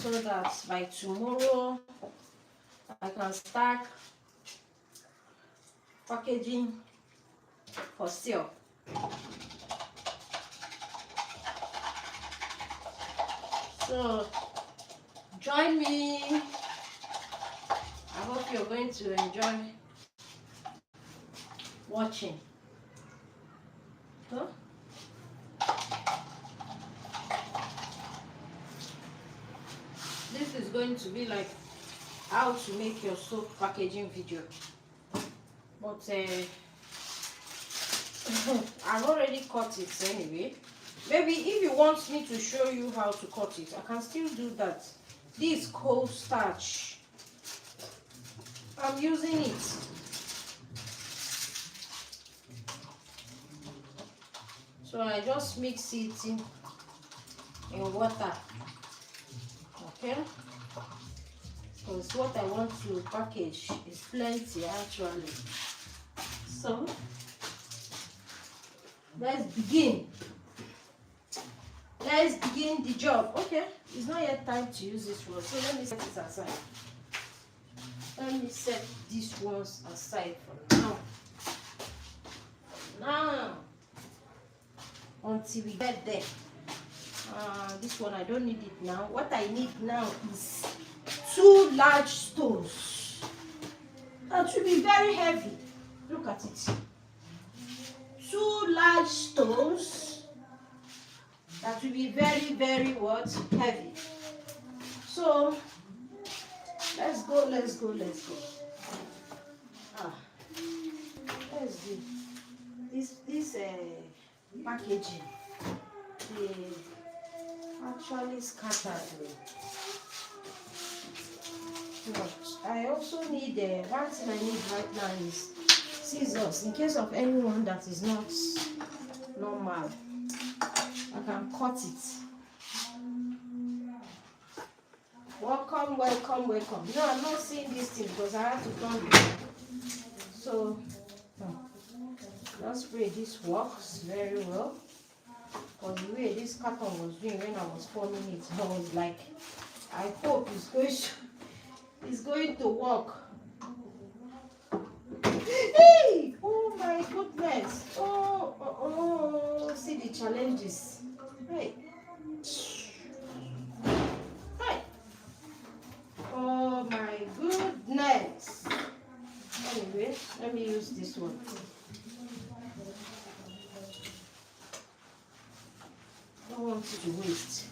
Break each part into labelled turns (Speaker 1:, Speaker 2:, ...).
Speaker 1: so that by tomorrow I can start packaging for sale. So join me. I hope you're going to enjoy watching. Huh? This is going to be like how to make your soap packaging video, but I've already cut it anyway. Maybe if you want me to show you how to cut it, I can still do that. This cold starch, I'm using it. So I just mix it in water, okay? Because what I want to package is plenty actually. So let's begin. Let's begin the job. Okay, it's not yet time to use this one, so let me set it aside. Let me set these ones aside for now. Now, until we get there. This one I don't need it now. What I need now is 2 large stones. That should be very heavy. Look at it. 2 large stones. That will be very, very what? Heavy. So let's go. Let's do this packaging. They actually scattered me. But I also need one thing I need right now is scissors, in case of anyone that is not normal. I can cut it. Welcome. No, I'm not seeing this thing because I have to turn it. So just pray this works very well. Because the way this carton was doing when I was forming it, I was like, I hope it's going to work. Hey! Oh my goodness! Oh! See the challenges. Hey! Hey! Oh my goodness! Anyway, let me use this one. I don't want it to waste.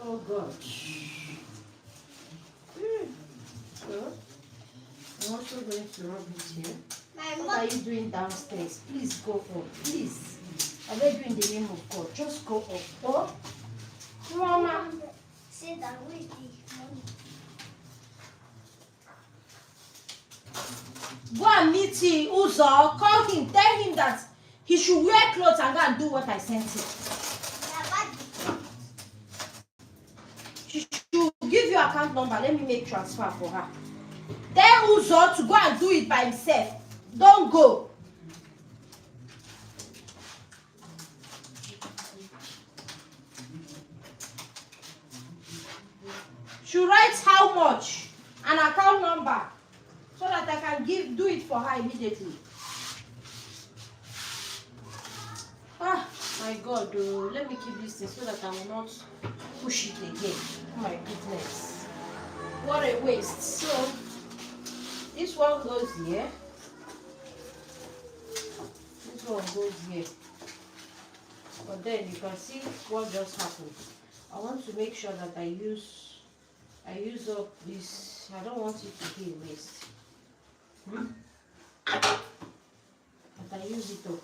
Speaker 1: Oh gosh. So, I'm also going to rub it here. What are you doing downstairs? Please go up. Please. I beg you in the name of God. Just go up. Oh, Mama.
Speaker 2: Sit down with me.
Speaker 1: Go and meet him, Uzo. Call him. Tell him that he should wear clothes and go and do what I sent him. She should give you account number. Let me make transfer for her. Tell Uzo to go and do it by himself. Don't go. She writes how much, an account number, so that I can do it for her immediately. Ah, my God, oh, let me keep this thing so that I will not push it again. Oh my goodness. What a waste. So, this one goes here. This one goes here. But then you can see what just happened. I want to make sure that I use up this. I don't want it to be a waste. But I use it up.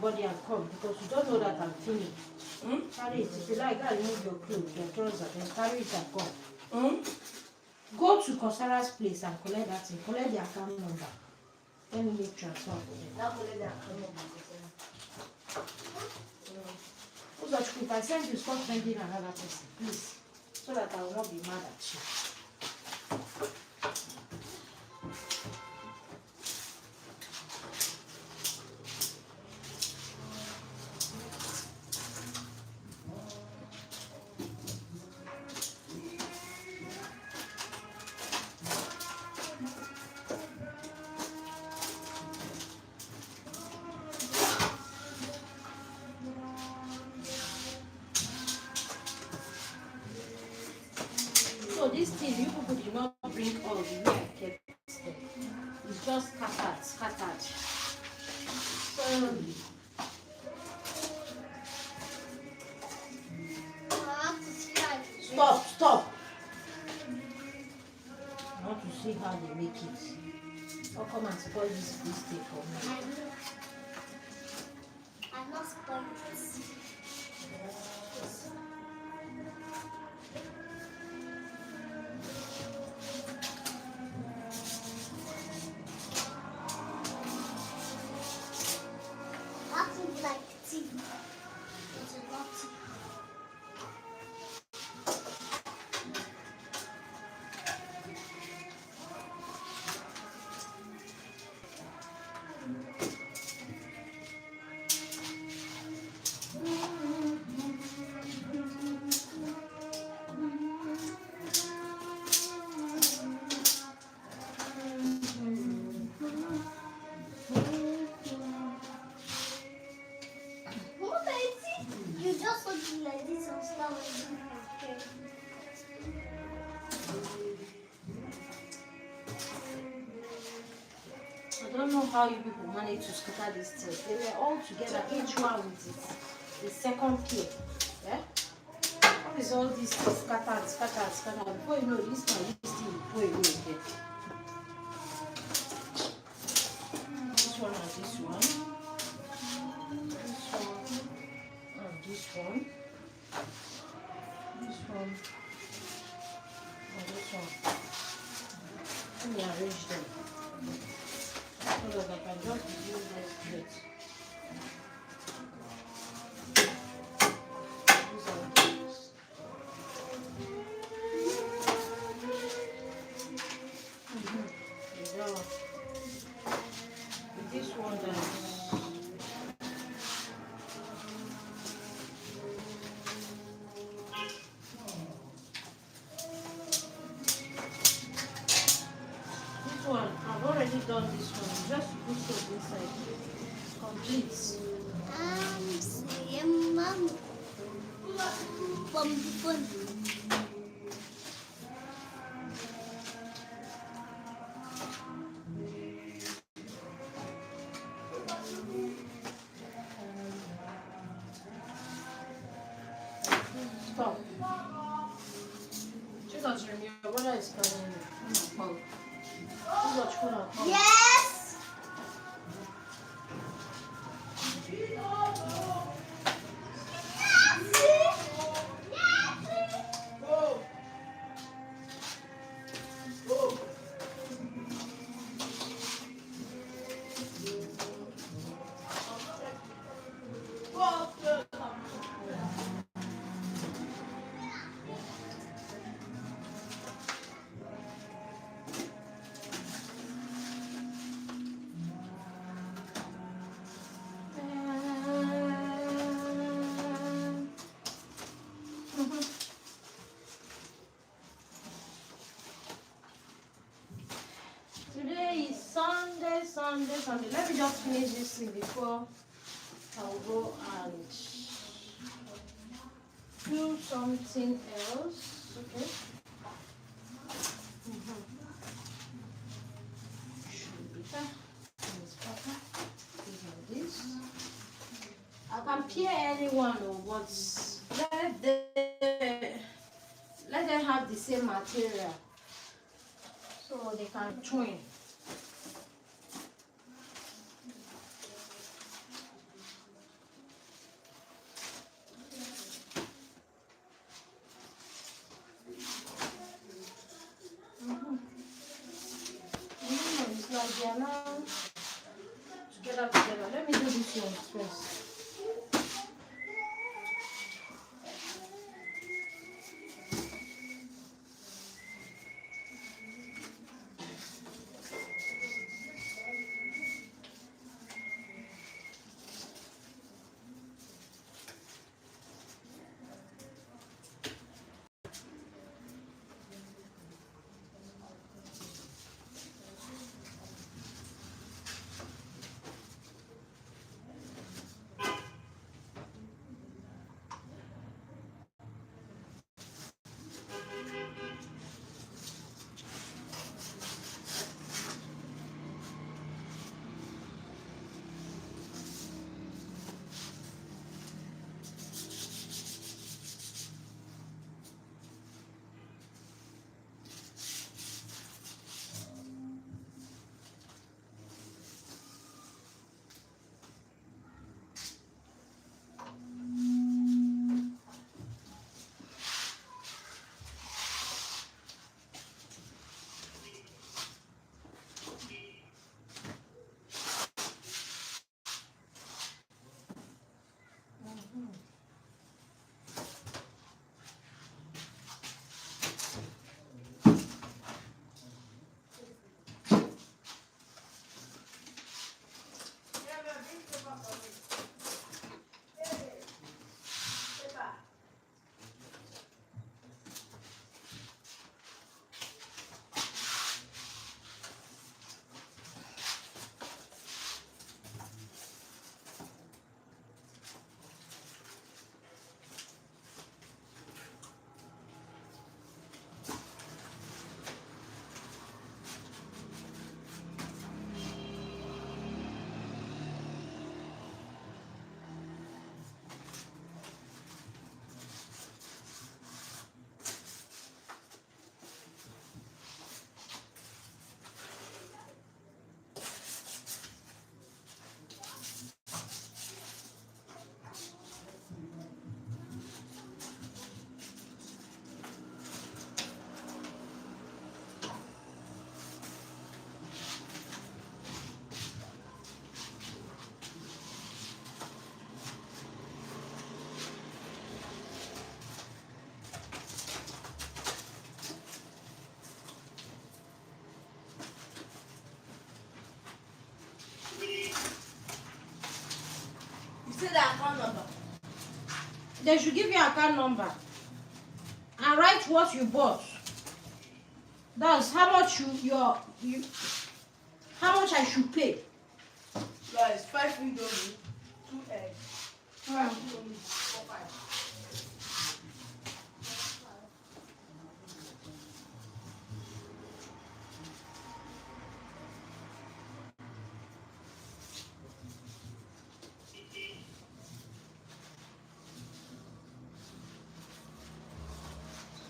Speaker 1: body and come because you don't know that I'm finished. Carry it. If you like, I'll remove your clothes, your trousers, then carry it and come. Go to Kosara's place and collect that thing. Collect the account number. Let me make transfer for them. Now collect the account number. If I send you, stop sending another person, please, so that I will not be mad at you. So this thing, you people did not bring all the way I kept it there. It's just scattered. So, stop. I want to see how they make it. Or come and spoil this mistake for me.
Speaker 2: I'm not spoiled it. Acting like tea. It's not tea. You just looking like this and start with
Speaker 1: I don't know how you people manage to scatter these things. They were all together, each one with the second pair. Yeah? What is all this scattered? Before you know this one, this thing will go away again. This one and this one. This one. This one. And this one. Let me arrange them. So that I can just use this straight. These are these. With this one I've already done this one. Just put soap inside. It's complete.
Speaker 2: saying mom.
Speaker 1: Stop. Jesus, your brother is coming.
Speaker 2: Yes.
Speaker 1: Today is Sunday. Let me just finish this thing before I'll go and do something else. Okay. Should be there. This. I can pair anyone, but let them have the same material so they can twin. They are now together. Let me do this one first.
Speaker 2: You say the account number.
Speaker 1: They should give you an account number and write what you bought. That's how much how much I should pay.
Speaker 2: Guys, 5 indomie, 2 eggs. 5 indomie, 4 5.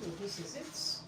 Speaker 1: So this is it.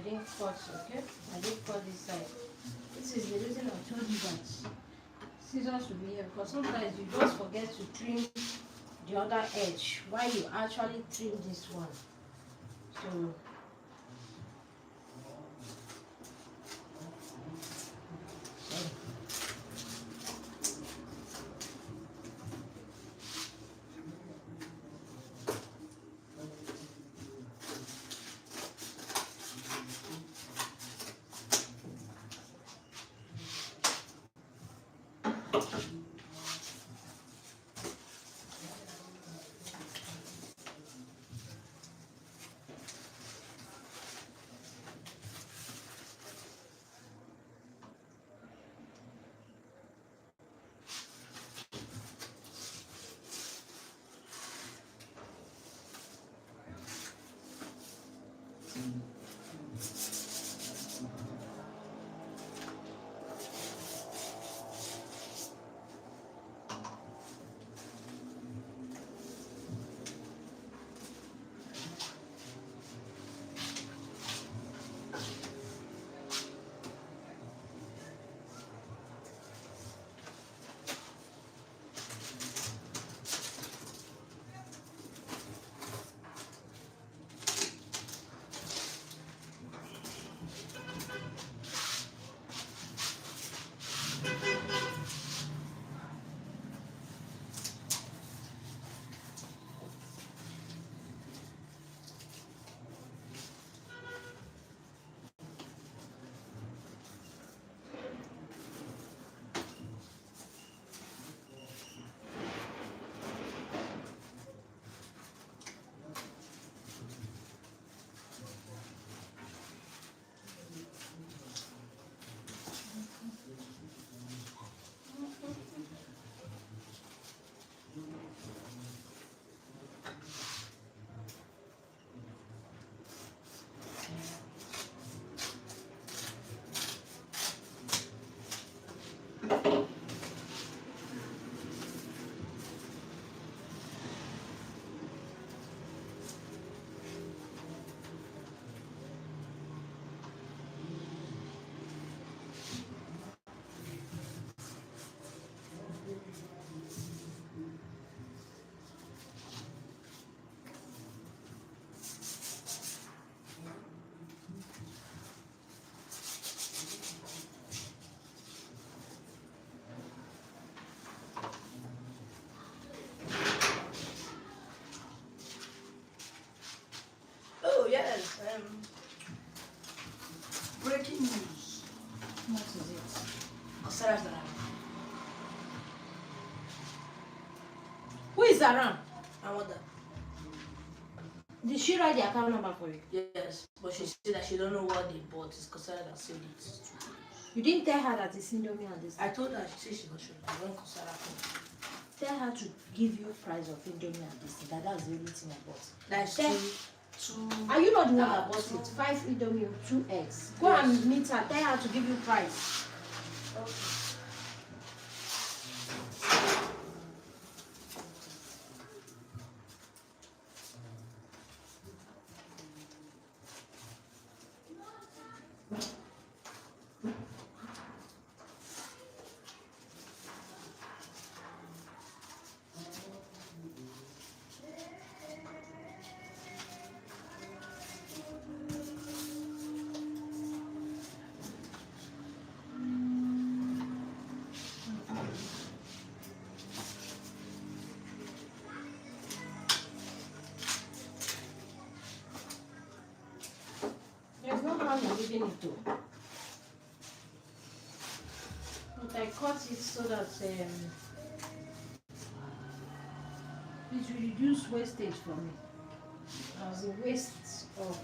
Speaker 1: didn't cut, okay? I didn't cut this side. This is the reason I told you that scissors will be here, because sometimes you just forget to trim the other edge while you actually trim this one. So
Speaker 2: Oh yes. Breaking news.
Speaker 1: what is it?
Speaker 2: Sarah's around.
Speaker 1: Who is around?
Speaker 2: I want that.
Speaker 1: Did she write the account number for you?
Speaker 2: Yes, but she said that she don't know what they bought. It's Sarah that sold it.
Speaker 1: You didn't tell her that it's Indomie and this.
Speaker 2: I told her. She said she not sure. When Sarah come.
Speaker 1: Tell her to give you price of Indomie and this. That's the only thing I bought.
Speaker 2: That's
Speaker 1: Tell-
Speaker 2: two.
Speaker 1: Are you not the one that bought it? 5 Indomie, 2 eggs. Go
Speaker 2: Yes.
Speaker 1: and meet her. Tell her to give you price.
Speaker 2: Okay.
Speaker 1: There's no harm in leaving it too. But I cut it so that it will reduce wastage for me. As a waste of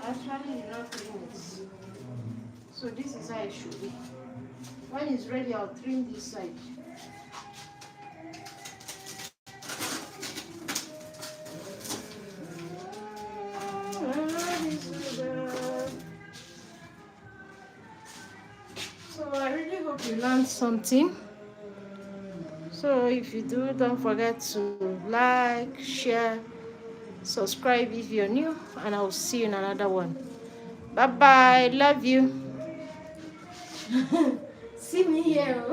Speaker 1: Actually, did not trim it. So this is how it should be. When it's ready, I'll trim this side. So I really hope you learned something. So if you do, don't forget to like, share, subscribe if you're new, and I'll see you in another one. Bye bye. Love you. See me here.